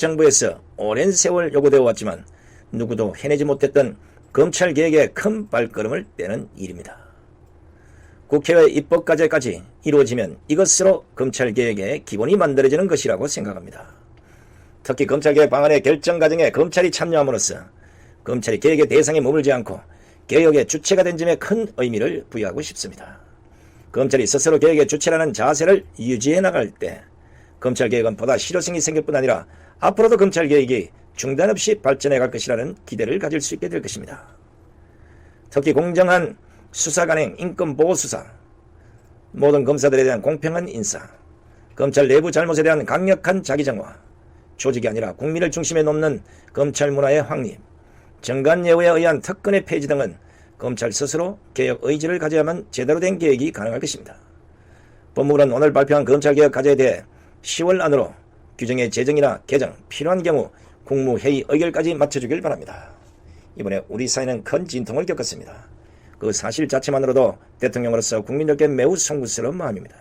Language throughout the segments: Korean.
정부에서 오랜 세월 요구되어 왔지만 누구도 해내지 못했던 검찰개혁의 큰 발걸음을 떼는 일입니다. 국회의 입법과제까지 이루어지면 이것으로 검찰개혁의 기본이 만들어지는 것이라고 생각합니다. 특히 검찰개혁 방안의 결정 과정에 검찰이 참여함으로써 검찰이 개혁의 대상에 머물지 않고 개혁의 주체가 된 점에 큰 의미를 부여하고 싶습니다. 검찰이 스스로 개혁의 주체라는 자세를 유지해 나갈 때 검찰개혁은 보다 실효성이 생길 뿐 아니라 앞으로도 검찰개혁이 중단 없이 발전해 갈 것이라는 기대를 가질 수 있게 될 것입니다. 특히 공정한 수사관행, 인권보호수사, 모든 검사들에 대한 공평한 인사, 검찰 내부 잘못에 대한 강력한 자기정화, 조직이 아니라 국민을 중심에 놓는 검찰 문화의 확립, 정관예우에 의한 특권의 폐지 등은 검찰 스스로 개혁 의지를 가져야만 제대로 된 개혁이 가능할 것입니다. 법무부는 오늘 발표한 검찰개혁 과제에 대해 10월 안으로 규정의 제정이나 개정, 필요한 경우 국무회의 의결까지 마쳐주길 바랍니다. 이번에 우리 사회는 큰 진통을 겪었습니다. 그 사실 자체만으로도 대통령으로서 국민들께 매우 송구스러운 마음입니다.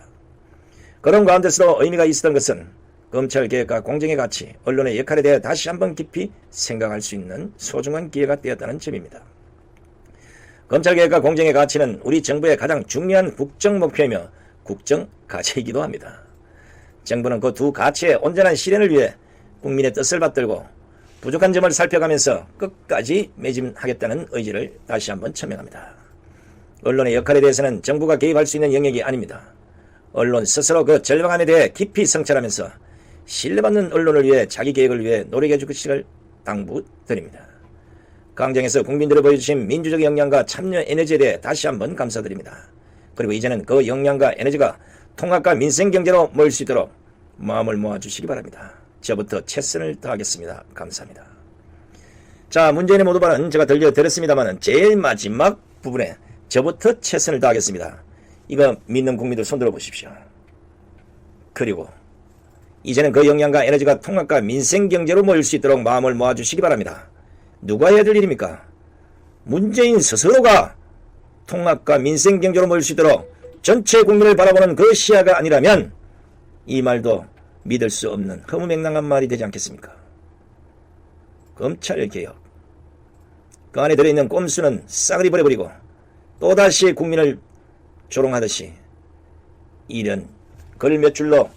그런 가운데서도 의미가 있었던 것은 검찰개혁과 공정의 가치, 언론의 역할에 대해 다시 한번 깊이 생각할 수 있는 소중한 기회가 되었다는 점입니다. 검찰개혁과 공정의 가치는 우리 정부의 가장 중요한 국정목표이며 국정가치이기도 합니다. 정부는 그 두 가치의 온전한 실현을 위해 국민의 뜻을 받들고 부족한 점을 살펴가면서 끝까지 매진하겠다는 의지를 다시 한번 천명합니다. 언론의 역할에 대해서는 정부가 개입할 수 있는 영역이 아닙니다. 언론 스스로 그 절박함에 대해 깊이 성찰하면서 신뢰받는 언론을 위해 자기 개혁을 위해 노력해 줄 것을 당부드립니다. 강정에서 국민들이 보여주신 민주적 역량과 참여 에너지에 대해 다시 한번 감사드립니다. 그리고 이제는 그 역량과 에너지가 통합과 민생경제로 모일 수 있도록 마음을 모아주시기 바랍니다. 저부터 최선을 다하겠습니다. 감사합니다. 자, 문재인의 모두발은 제가 들려드렸습니다만 제일 마지막 부분에 저부터 최선을 다하겠습니다. 이거 믿는 국민들 손들어 보십시오. 그리고 이제는 그 역량과 에너지가 통합과 민생경제로 모일 수 있도록 마음을 모아주시기 바랍니다. 누가 해야 될 일입니까? 문재인 스스로가 통합과 민생경제로 모일 수 있도록 전체 국민을 바라보는 그 시야가 아니라면 이 말도 믿을 수 없는 허무맹랑한 말이 되지 않겠습니까? 검찰개혁, 그 안에 들어있는 꼼수는 싸그리 버려버리고 또다시 국민을 조롱하듯이 이런 글 몇 줄로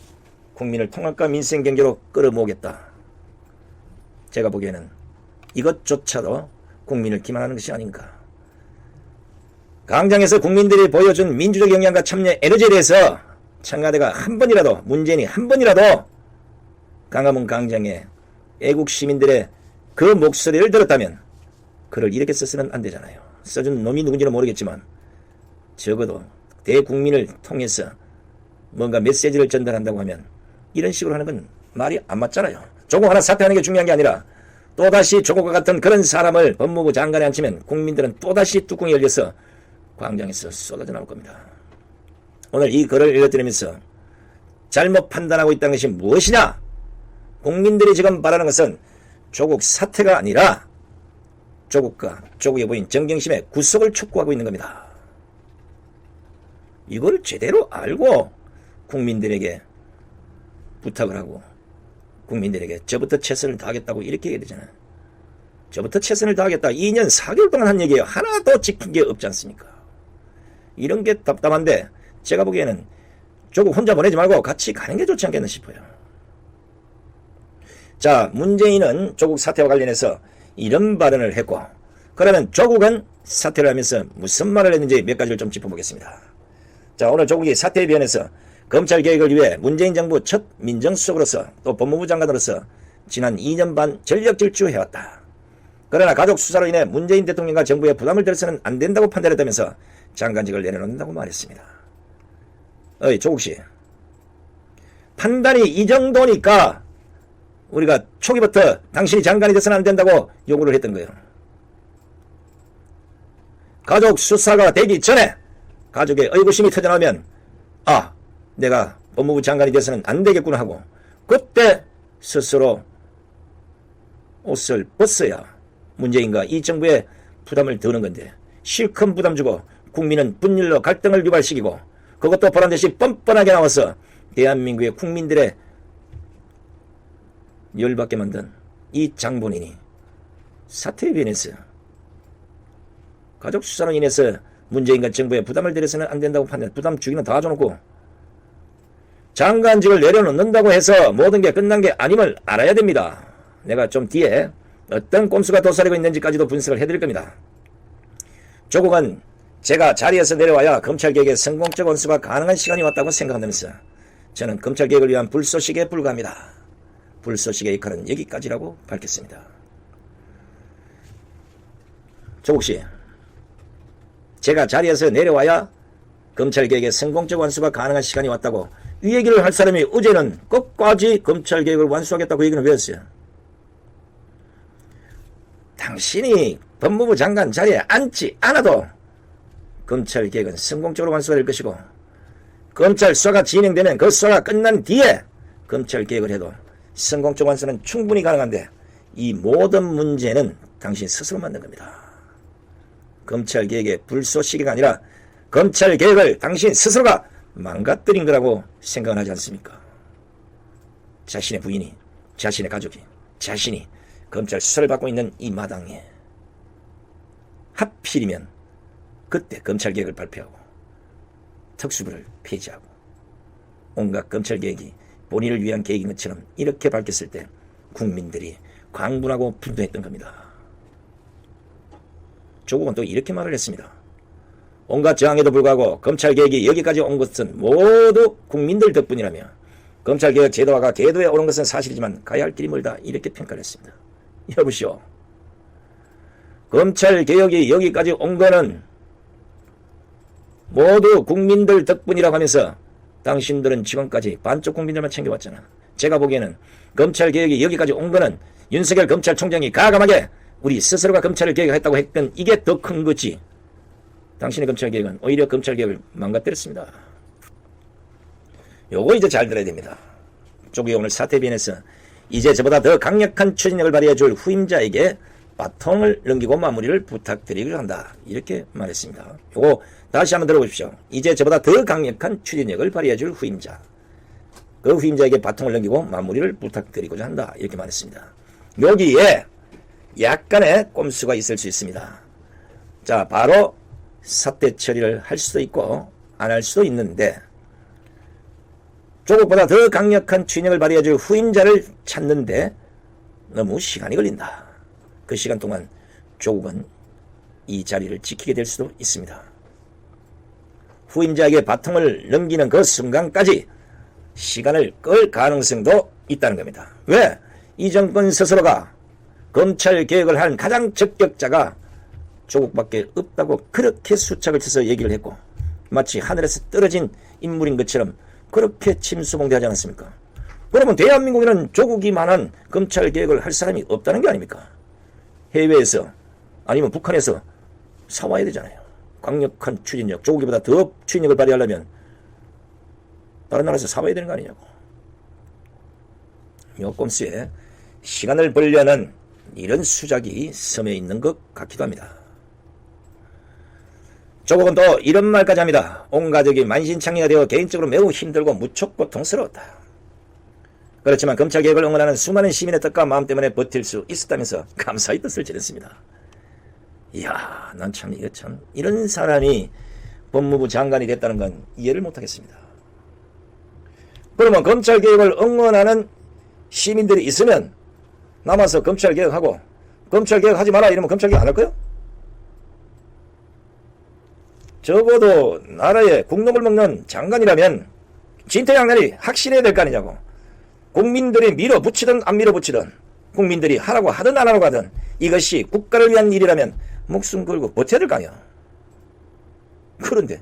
국민을 통합과 민생경제로 끌어모으겠다. 제가 보기에는 이것조차도 국민을 기만하는 것이 아닌가. 강장에서 국민들이 보여준 민주적 역량과 참여 에너지에 대해서 청와대가 한 번이라도, 문재인이 한 번이라도 광화문 광장에 애국 시민들의 그 목소리를 들었다면 글을 이렇게 써서는 안 되잖아요. 써준 놈이 누군지는 모르겠지만 적어도 대국민을 통해서 뭔가 메시지를 전달한다고 하면 이런 식으로 하는 건 말이 안 맞잖아요. 조국 하나 사퇴하는 게 중요한 게 아니라 또다시 조국과 같은 그런 사람을 법무부 장관에 앉히면 국민들은 또다시 뚜껑이 열려서 광장에서 쏟아져 나올 겁니다. 오늘 이 글을 읽어드리면서 잘못 판단하고 있다는 것이 무엇이냐? 국민들이 지금 바라는 것은 조국 사퇴가 아니라 조국과 조국의 부인 정경심의 구속을 촉구하고 있는 겁니다. 이걸 제대로 알고 국민들에게 부탁을 하고 국민들에게 저부터 최선을 다하겠다고 이렇게 얘기해야 되잖아요. 저부터 최선을 다하겠다. 2년 4개월 동안 한 얘기예요. 하나도 지킨 게 없지 않습니까? 이런 게 답답한데 제가 보기에는 조국 혼자 보내지 말고 같이 가는 게 좋지 않겠나 싶어요. 자, 문재인은 조국 사퇴와 관련해서 이런 발언을 했고, 그러면 조국은 사퇴를 하면서 무슨 말을 했는지 몇 가지를 좀 짚어보겠습니다. 자, 오늘 조국이 사퇴에 비해서 검찰개혁을 위해 문재인 정부 첫 민정수석으로서 또 법무부 장관으로서 지난 2년 반 전력 질주해왔다. 그러나 가족 수사로 인해 문재인 대통령과 정부에 부담을 들어서는 안 된다고 판단했다면서 장관직을 내려놓는다고 말했습니다. 어이, 조국씨. 판단이 이 정도니까 우리가 초기부터 당신이 장관이 돼서는 안 된다고 요구를 했던 거예요. 가족 수사가 되기 전에 가족의 의구심이 터져나오면 아, 내가 법무부 장관이 돼서는 안 되겠구나 하고 그때 스스로 옷을 벗어야 문재인과 이 정부의 부담을 드는 건데 실컷 부담 주고 국민은 분열로 갈등을 유발시키고 그것도 보란듯이 뻔뻔하게 나와서 대한민국의 국민들의 열받게 만든 이 장본인이 사태에 변했어요. 가족 수사로 인해서 문재인과 정부에 부담을 드려서는 안 된다고 판단, 부담 주기는 다 줘놓고 장관직을 내려놓는다고 해서 모든 게 끝난 게 아님을 알아야 됩니다. 내가 좀 뒤에 어떤 꼼수가 도사리고 있는지까지도 분석을 해드릴 겁니다. 조국은 제가 자리에서 내려와야 검찰개혁의 성공적 원수가 가능한 시간이 왔다고 생각한다면서 저는 검찰개혁을 위한 불쏘시개에 불과합니다. 불쏘시개의 역할은 여기까지라고 밝혔습니다. 조국씨, 제가 자리에서 내려와야 검찰개혁의 성공적 완수가 가능한 시간이 왔다고 이 얘기를 할 사람이 어제는 끝까지 검찰개혁을 완수하겠다고 얘기는 왜 했어요? 당신이 법무부 장관 자리에 앉지 않아도 검찰개혁은 성공적으로 완수가 될 것이고 검찰 수사가 진행되면 그 수사가 끝난 뒤에 검찰개혁을 해도 성공적 완수는 충분히 가능한데 이 모든 문제는 당신 스스로 만든 겁니다. 검찰개혁의 불쏘시개가 아니라 검찰개혁을 당신 스스로가 망가뜨린 거라고 생각을 하지 않습니까? 자신의 부인이, 자신의 가족이, 자신이 검찰 수사를 받고 있는 이 마당에 하필이면 그때 검찰개혁을 발표하고 특수부를 폐지하고 온갖 검찰개혁이 본인을 위한 계획인 것처럼 이렇게 밝혔을 때 국민들이 광분하고 분노했던 겁니다. 조국은 또 이렇게 말을 했습니다. 온갖 저항에도 불구하고 검찰개혁이 여기까지 온 것은 모두 국민들 덕분이라며 검찰개혁 제도화가 궤도에 오른 것은 사실이지만 가야 할 길이 멀다 이렇게 평가를 했습니다. 여보시오, 검찰개혁이 여기까지 온 거는 모두 국민들 덕분이라고 하면서 당신들은 지금까지 반쪽 국민들만 챙겨왔잖아. 제가 보기에는 검찰개혁이 여기까지 온 거는 윤석열 검찰총장이 가감하게 우리 스스로가 검찰을 개혁했다고 했던 이게 더 큰 거지. 당신의 검찰개혁은 오히려 검찰개혁을 망가뜨렸습니다. 요거 이제 잘 들어야 됩니다. 조국이 오늘 사태에 변해서 이제 저보다 더 강력한 추진력을 발휘해줄 후임자에게 바통을 넘기고 마무리를 부탁드리기로 한다. 이렇게 말했습니다. 요거 다시 한번 들어보십시오. 이제 저보다 더 강력한 추진력을 발휘해줄 후임자. 그 후임자에게 바통을 넘기고 마무리를 부탁드리고자 한다. 이렇게 말했습니다. 여기에 약간의 꼼수가 있을 수 있습니다. 자, 바로 사태 처리를 할 수도 있고 안 할 수도 있는데 조국보다 더 강력한 추진력을 발휘해줄 후임자를 찾는데 너무 시간이 걸린다. 그 시간 동안 조국은 이 자리를 지키게 될 수도 있습니다. 후임자에게 바통을 넘기는 그 순간까지 시간을 끌 가능성도 있다는 겁니다. 왜? 이 정권 스스로가 검찰개혁을 한 가장 적격자가 조국밖에 없다고 그렇게 수착을 쳐서 얘기를 했고 마치 하늘에서 떨어진 인물인 것처럼 그렇게 침수봉대하지 않았습니까? 그러면 대한민국에는 조국이만한 검찰개혁을 할 사람이 없다는 게 아닙니까? 해외에서 아니면 북한에서 사와야 되잖아요. 강력한 추진력, 조국이보다 더 추진력을 발휘하려면 다른 나라에서 사와야 되는 거 아니냐고. 요 꼼수에 시간을 벌려는 이런 수작이 섬에 있는 것 같기도 합니다. 조국은 또 이런 말까지 합니다. 온 가족이 만신창이가 되어 개인적으로 매우 힘들고 무척 고통스러웠다. 그렇지만 검찰개혁을 응원하는 수많은 시민의 뜻과 마음 때문에 버틸 수 있었다면서 감사의 뜻을 전했습니다. 이야, 난 참 이거 참 이런 사람이 법무부 장관이 됐다는 건 이해를 못하겠습니다. 그러면 검찰개혁을 응원하는 시민들이 있으면 남아서 검찰개혁하고 검찰개혁하지 마라 이러면 검찰개혁 안 할 거요? 적어도 나라의 국록을 먹는 장관이라면 진퇴양난이 확실해야 될 거 아니냐고. 국민들이 밀어붙이든 안 밀어붙이든 국민들이 하라고 하든 안 하라고 하든 이것이 국가를 위한 일이라면 목숨 걸고 버텨야 될 거 아니야. 그런데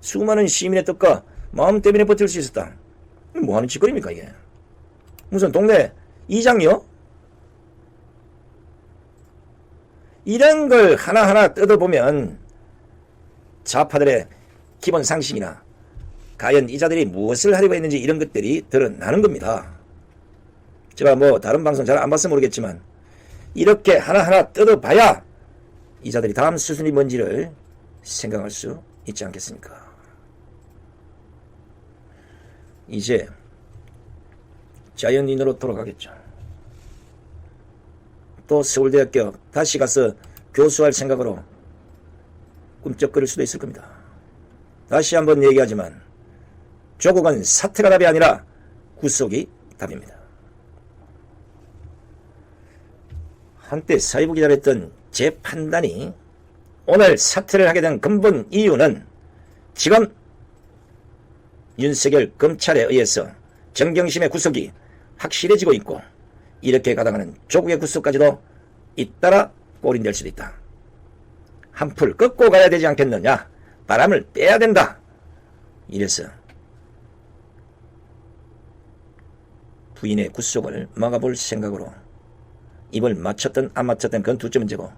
수많은 시민의 뜻과 마음 때문에 버틸 수 있었다. 뭐하는 짓거리입니까 이게. 무슨 동네 이장이요? 이런 걸 하나하나 뜯어보면 좌파들의 기본 상식이나 과연 이 자들이 무엇을 하려고 했는지 이런 것들이 드러나는 겁니다. 제가 뭐 다른 방송 잘 안 봐서 모르겠지만 이렇게 하나하나 뜯어봐야 이 자들이 다음 수순이 뭔지를 생각할 수 있지 않겠습니까? 이제 자연인으로 돌아가겠죠. 또 서울대학교 다시 가서 교수할 생각으로 꿈쩍거릴 수도 있을 겁니다. 다시 한번 얘기하지만 조국은 사퇴가 답이 아니라 구속이 답입니다. 한때 사회부 기자를 했던 제 판단이 오늘 사퇴를 하게 된 근본 이유는 지금 윤석열 검찰에 의해서 정경심의 구속이 확실해지고 있고 이렇게 가다가는 조국의 구속까지도 잇따라 꼬린될 수도 있다. 한풀 꺾고 가야 되지 않겠느냐. 바람을 빼야 된다. 이래서 부인의 구속을 막아볼 생각으로 입을 맞췄든 안 맞췄든 그건 둘째 문제고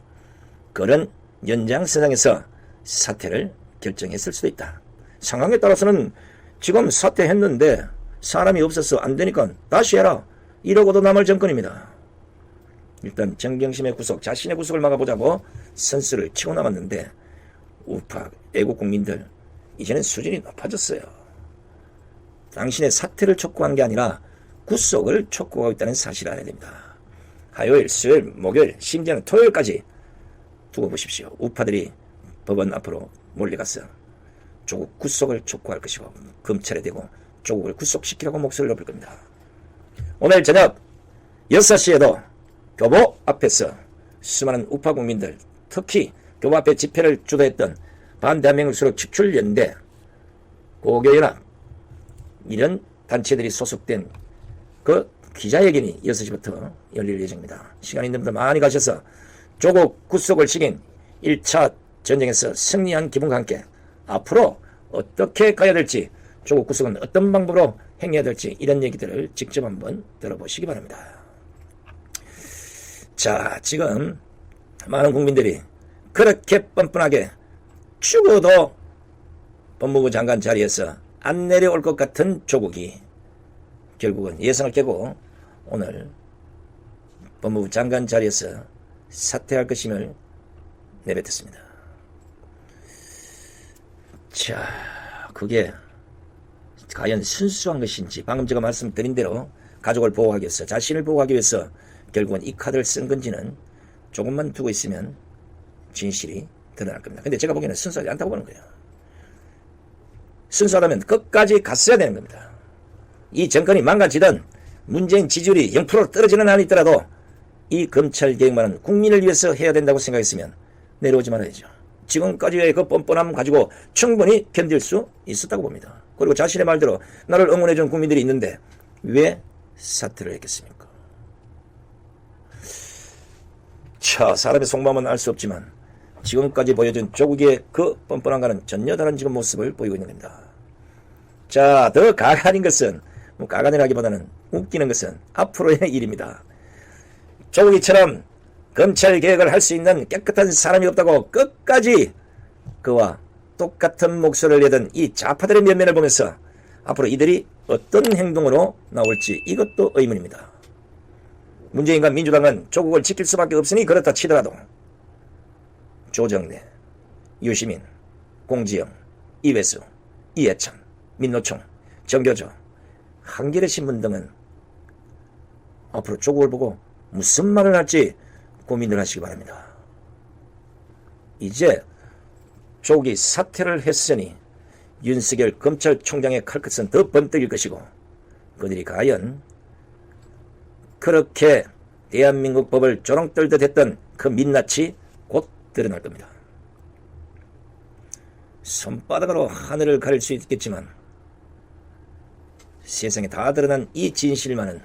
그런 연장선상에서 사퇴를 결정했을 수도 있다. 상황에 따라서는 지금 사퇴했는데 사람이 없어서 안 되니까 다시 해라. 이러고도 남을 정권입니다. 일단 정경심의 구속, 자신의 구속을 막아보자고 선수를 치고 나왔는데 우파 애국 국민들 이제는 수준이 높아졌어요. 당신의 사퇴를 촉구한 게 아니라 구속을 촉구하고 있다는 사실을 알아야 됩니다. 화요일, 수요일, 목요일, 심지어는 토요일까지 두고 보십시오. 우파들이 법원 앞으로 몰려가서 조국 구속을 촉구할 것이고 검찰에 대고 조국을 구속시키라고 목소리를 높일 겁니다. 오늘 저녁 6시에도 교보 앞에서 수많은 우파 국민들, 특히 교보 앞에 집회를 주도했던 반대한민국 수록 축출연대, 고교연합 이런 단체들이 소속된 그 기자회견이 6시부터 열릴 예정입니다. 시간 있는 분들 많이 가셔서 조국 구속을 시킨 1차 전쟁에서 승리한 기분과 함께 앞으로 어떻게 가야 될지, 조국 구속은 어떤 방법으로 행해야 될지 이런 얘기들을 직접 한번 들어보시기 바랍니다. 자, 지금 많은 국민들이 그렇게 뻔뻔하게 죽어도 법무부 장관 자리에서 안 내려올 것 같은 조국이 결국은 예상을 깨고 오늘 법무부 장관 자리에서 사퇴할 것임을 내뱉었습니다. 자, 그게 과연 순수한 것인지, 방금 제가 말씀드린 대로 가족을 보호하기 위해서, 자신을 보호하기 위해서 결국은 이 카드를 쓴 건지는 조금만 두고 있으면 진실이 드러날 겁니다. 근데 제가 보기에는 순수하지 않다고 보는 거예요. 순수하다면 끝까지 갔어야 되는 겁니다. 이 정권이 망가지든 문재인 지지율이 0% 떨어지는 한이 있더라도 이 검찰개혁만은 국민을 위해서 해야 된다고 생각했으면 내려오지 말아야죠. 지금까지의 그 뻔뻔함 가지고 충분히 견딜 수 있었다고 봅니다. 그리고 자신의 말대로 나를 응원해준 국민들이 있는데 왜 사퇴를 했겠습니까? 자, 사람의 속마음은 알 수 없지만 지금까지 보여준 조국의 그 뻔뻔함과는 전혀 다른 지금 모습을 보이고 있는 겁니다. 자, 더 가관인 것은, 가관이라기보다는 웃기는 것은 앞으로의 일입니다. 조국이처럼 검찰 개혁을 할 수 있는 깨끗한 사람이 없다고 끝까지 그와 똑같은 목소리를 내던 이 좌파들의 면면을 보면서 앞으로 이들이 어떤 행동으로 나올지 이것도 의문입니다. 문재인과 민주당은 조국을 지킬 수밖에 없으니 그렇다 치더라도 조정래, 유시민, 공지영, 이회수, 이해찬, 민노총, 정교조, 한겨레 신문 등은 앞으로 조국을 보고 무슨 말을 할지 고민을 하시기 바랍니다. 이제 조국이 사퇴를 했으니 윤석열 검찰총장의 칼끝은 더 번뜩일 것이고 그들이 과연 그렇게 대한민국 법을 조롱떨듯 했던 그 민낯이 곧 드러날 겁니다. 손바닥으로 하늘을 가릴 수 있겠지만 세상에 다 드러난 이 진실만은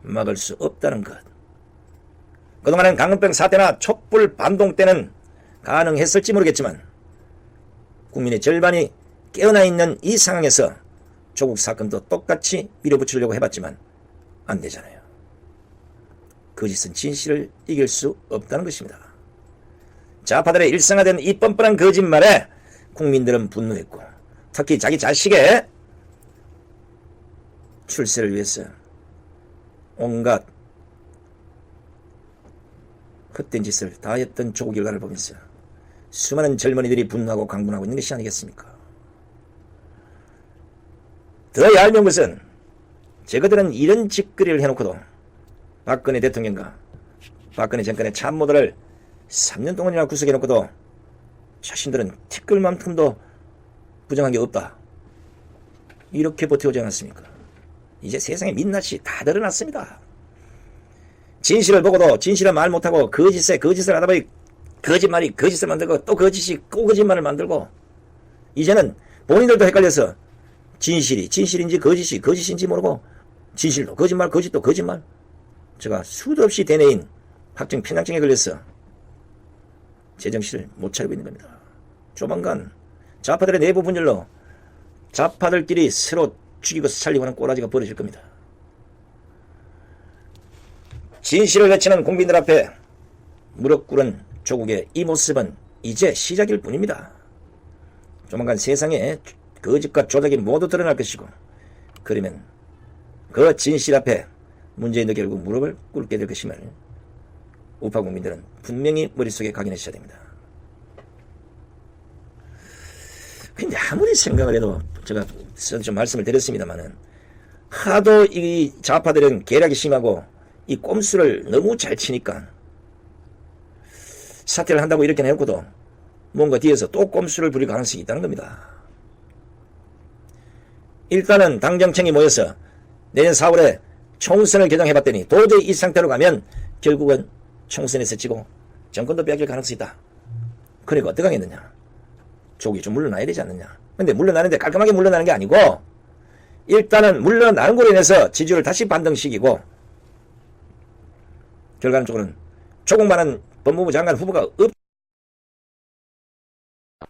막을 수 없다는 것. 그동안은 강은병 사태나 촛불 반동 때는 가능했을지 모르겠지만 국민의 절반이 깨어나 있는 이 상황에서 조국 사건도 똑같이 밀어붙이려고 해봤지만 안 되잖아요. 거짓은 진실을 이길 수 없다는 것입니다. 좌파들의 일상화된 이 뻔뻔한 거짓말에 국민들은 분노했고 특히 자기 자식의 출세를 위해서 온갖 헛된 짓을 다 했던 조국 일가를 보면서 수많은 젊은이들이 분노하고 강분하고 있는 것이 아니겠습니까? 더 얄미운 것은 저그들은 이런 짓거리를 해놓고도 박근혜 대통령과 박근혜 정권의 참모들을 3년 동안이나 구속해놓고도 자신들은 티끌만큼도 부정한 게 없다. 이렇게 버텨오지 않았습니까? 이제 세상에 민낯이 다 드러났습니다. 진실을 보고도 진실을 말 못하고 거짓을 하다 보니 거짓말이 거짓을 만들고 또 거짓이 또 거짓말을 만들고 이제는 본인들도 헷갈려서 진실이 진실인지 거짓이 거짓인지 모르고 진실도 거짓말 거짓도 거짓말 제가 수도 없이 대뇌인 확정 편향증에 걸려서 제 정신을 못 차리고 있는 겁니다. 조만간 좌파들의 내부 분열로 좌파들끼리 서로 죽이고 살리고 하는 꼬라지가 벌어질 겁니다. 진실을 외치는 국민들 앞에 무릎 꿇은 조국의 이 모습은 이제 시작일 뿐입니다. 조만간 세상에 거짓과 조작이 모두 드러날 것이고 그러면 그 진실 앞에 문재인도 결국 무릎을 꿇게 될 것임을 우파 국민들은 분명히 머릿속에 각인하셔야 됩니다. 근데 아무리 생각을 해도 제가 좀 말씀을 드렸습니다만은 하도 이 좌파들은 계략이 심하고 이 꼼수를 너무 잘 치니까 사퇴를 한다고 이렇게 해놓고도 뭔가 뒤에서 또 꼼수를 부릴 가능성이 있다는 겁니다. 일단은 당정청이 모여서 내년 4월에 총선을 개정해봤더니 도저히 이 상태로 가면 결국은 총선에서 지고 정권도 빼앗길 가능성이 있다. 그러니까 어떻게 하겠느냐. 조국이 좀 물러나야 되지 않느냐. 근데 물러나는데 깔끔하게 물러나는 게 아니고 일단은 물러나는 걸로 인해서 지지율을 다시 반등시키고 결과적으로는 조국만한 법무부 장관 후보가 없.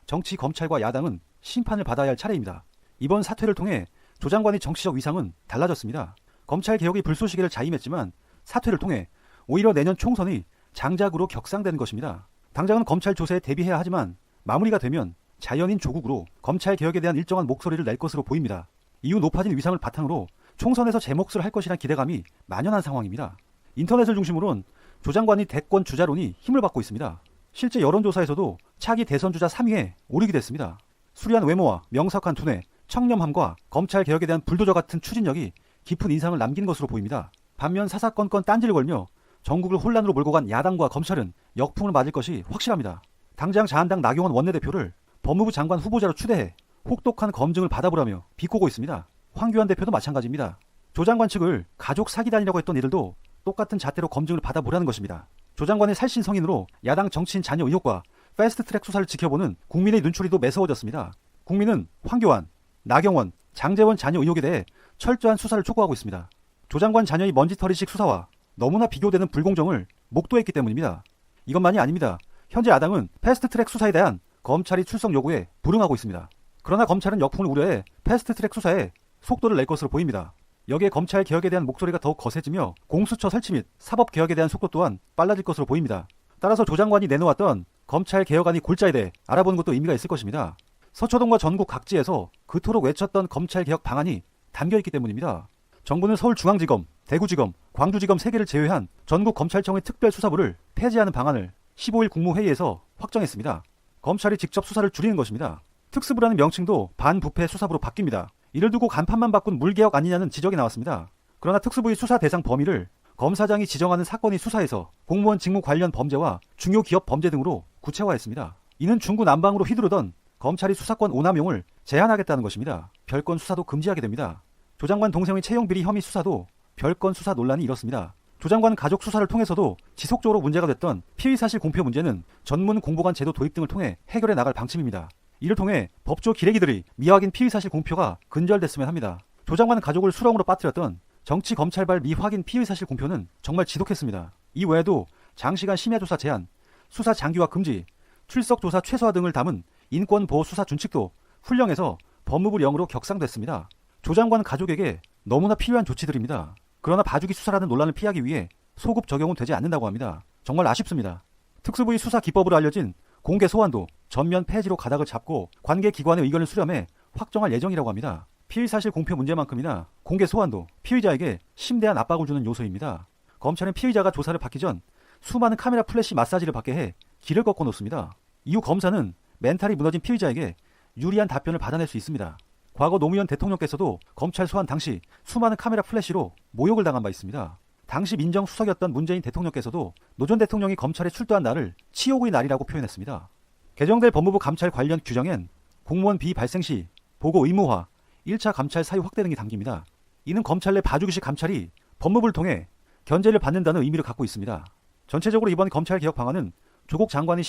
정치, 검찰과 야당은 심판을 받아야 할 차례입니다. 이번 사퇴를 통해 조 장관의 정치적 위상은 달라졌습니다. 검찰 개혁의 불쏘시개를 자임했지만 사퇴를 통해 오히려 내년 총선이 장작으로 격상되는 것입니다. 당장은 검찰 조세에 대비해야 하지만 마무리가 되면 자연인 조국으로 검찰 개혁에 대한 일정한 목소리를 낼 것으로 보입니다. 이후 높아진 위상을 바탕으로 총선에서 제 몫을 할 것이란 기대감이 만연한 상황입니다. 인터넷을 중심으로는 조 장관의 대권 주자론이 힘을 받고 있습니다. 실제 여론조사에서도 차기 대선 주자 3위에 오르게 됐습니다. 수려한 외모와 명석한 두뇌, 청렴함과 검찰 개혁에 대한 불도저 같은 추진력이 깊은 인상을 남긴 것으로 보입니다. 반면 사사건건 딴지를 걸며 전국을 혼란으로 몰고 간 야당과 검찰은 역풍을 맞을 것이 확실합니다. 당장 자한당 나경원 원내대표를 법무부 장관 후보자로 추대해 혹독한 검증을 받아보라며 비꼬고 있습니다. 황교안 대표도 마찬가지입니다. 조 장관 측을 가족 사기단이라고 했던 이들도 똑같은 잣대로 검증을 받아보라는 것입니다. 조 장관의 살신 성인으로 야당 정치인 자녀 의혹과 패스트트랙 수사를 지켜보는 국민의 눈초리도 매서워졌습니다. 국민은 황교안, 나경원, 장제원 자녀 의혹에 대해 철저한 수사를 촉구하고 있습니다. 조 장관 자녀의 먼지털이식 수사와 너무나 비교되는 불공정을 목도했기 때문입니다. 이것만이 아닙니다. 현재 야당은 패스트트랙 수사에 대한 검찰이 출석 요구에 불응하고 있습니다. 그러나 검찰은 역풍을 우려해 패스트트랙 수사에 속도를 낼 것으로 보입니다. 여기에 검찰 개혁에 대한 목소리가 더욱 거세지며 공수처 설치 및 사법 개혁에 대한 속도 또한 빨라질 것으로 보입니다. 따라서 조 장관이 내놓았던 검찰 개혁안의 골자에 대해 알아보는 것도 의미가 있을 것입니다. 서초동과 전국 각지에서 그토록 외쳤던 검찰 개혁 방안이 담겨있기 때문입니다. 정부는 서울중앙지검, 대구지검, 광주지검 3개를 제외한 전국 검찰청의 특별수사부를 폐지하는 방안을 15일 국무회의에서 확정했습니다. 검찰이 직접 수사를 줄이는 것입니다. 특수부라는 명칭도 반부패 수사부로 바뀝니다. 이를 두고 간판만 바꾼 물개혁 아니냐는 지적이 나왔습니다. 그러나 특수부의 수사 대상 범위를 검사장이 지정하는 사건의 수사에서 공무원 직무 관련 범죄와 중요 기업 범죄 등으로 구체화했습니다. 이는 중구난방으로 휘두르던 검찰이 수사권 오남용을 제한하겠다는 것입니다. 별건 수사도 금지하게 됩니다. 조 장관 동생의 채용 비리 혐의 수사도 별건 수사 논란이 일었습니다. 조 장관 가족 수사를 통해서도 지속적으로 문제가 됐던 피의사실 공표 문제는 전문 공보관 제도 도입 등을 통해 해결해 나갈 방침입니다. 이를 통해 법조 기레기들이 미확인 피의사실 공표가 근절됐으면 합니다. 조 장관 가족을 수렁으로 빠뜨렸던 정치 검찰발 미확인 피의사실 공표는 정말 지독했습니다. 이 외에도 장시간 심야조사 제한, 수사 장기화 금지, 출석조사 최소화 등을 담은 인권보호 수사 준칙도 훈령에서 법무부령으로 격상됐습니다. 조 장관 가족에게 너무나 필요한 조치들입니다. 그러나 봐주기 수사라는 논란을 피하기 위해 소급 적용은 되지 않는다고 합니다. 정말 아쉽습니다. 특수부의 수사 기법으로 알려진 공개 소환도 전면 폐지로 가닥을 잡고 관계기관의 의견을 수렴해 확정할 예정이라고 합니다. 피의사실 공표 문제만큼이나 공개 소환도 피의자에게 심대한 압박을 주는 요소입니다. 검찰은 피의자가 조사를 받기 전 수많은 카메라 플래시 마사지를 받게 해 길을 꺾어 놓습니다. 이후 검사는 멘탈이 무너진 피의자에게 유리한 답변을 받아낼 수 있습니다. 과거 노무현 대통령께서도 검찰 소환 당시 수많은 카메라 플래시로 모욕을 당한 바 있습니다. 당시 민정수석이었던 문재인 대통령께서도 노 전 대통령이 검찰에 출두한 날을 치욕의 날이라고 표현했습니다. 개정될 법무부 감찰 관련 규정엔 공무원 비위 발생 시 보고 의무화, 1차 감찰 사유 확대 등이 담깁니다. 이는 검찰 내 봐주기식 감찰이 법무부를 통해 견제를 받는다는 의미를 갖고 있습니다. 전체적으로 이번 검찰개혁 방안은 조국 장관의